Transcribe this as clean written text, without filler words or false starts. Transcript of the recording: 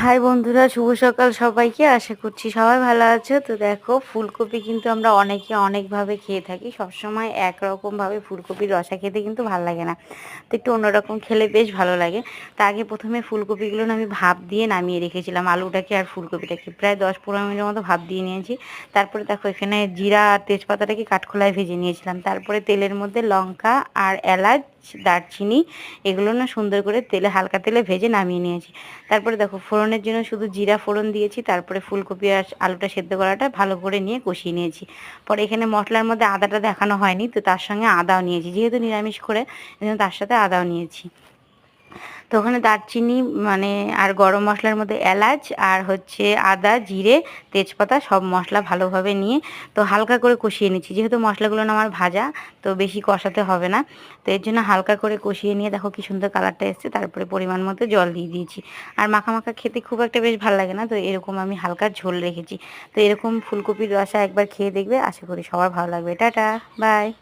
High বন্ধুরা, শুভ সকাল সবাইকে। আশা করছি সবাই ভালো আছো। তো দেখো, ফুলকপি কিন্তু আমরা অনেকে অনেকভাবে খেয়ে থাকি। সবসময় একরকমভাবে ফুলকপির রসা খেতে কিন্তু ভালো লাগে না, তো একটু অন্যরকম খেলে বেশ ভালো লাগে। তা আগে প্রথমে ফুলকপিগুলো আমি ভাপ দিয়ে নামিয়ে রেখেছিলাম, আলুটাকে আর ফুলকপিটাকে প্রায় 10-15 মিনিটের মতো ভাপ দিয়ে নিয়েছি। তারপরে দেখো, এখানে জিরা আর তেজপাতাটাকে কাঠখোলায় ভেজে নিয়েছিলাম। তারপরে তেলের মধ্যে লঙ্কা আর এলাচ, দারচিনি এগুলো না সুন্দর করে হালকা তেলে ভেজে নামিয়ে নিয়েছি। তারপরে দেখো, ফোড়নের জন্য শুধু জিরা ফোড়ন দিয়েছি। তারপরে ফুলকপি আর আলুটা সেদ্ধ করাটা ভালো করে নিয়ে কষিয়ে নিয়েছি। পরে এখানে মশলার মধ্যে আদাটা দেখানো হয়নি, তো তার সঙ্গে আদাও নিয়েছি, যেহেতু নিরামিষ করে এজন্য তার সাথে আদাও নিয়েছি। তো ওখানে দারচিনি মানে আর গরম মশলার মধ্যে এলাচ আর হচ্ছে আদা, জিরে, তেজপাতা সব মশলা ভালোভাবে নিয়ে তো হালকা করে কষিয়ে নিচ্ছি। যেহেতু মশলাগুলো না আমার ভাজা, তো বেশি কষাতে হবে না। তো এর জন্য হালকা করে কষিয়ে নিয়ে দেখো কি সুন্দর কালারটা এসছে। তারপরে পরিমাণ মতো জল দিয়ে দিয়েছি। আর মাখা মাখা খেতে খুব একটা বেশ ভালো লাগে না, তো এরকম আমি হালকা ঝোল রেখেছি। তো এরকম ফুলকপির রসা একবার খেয়ে দেখবে, আশা করি সবার ভালো লাগবে। Tata, by.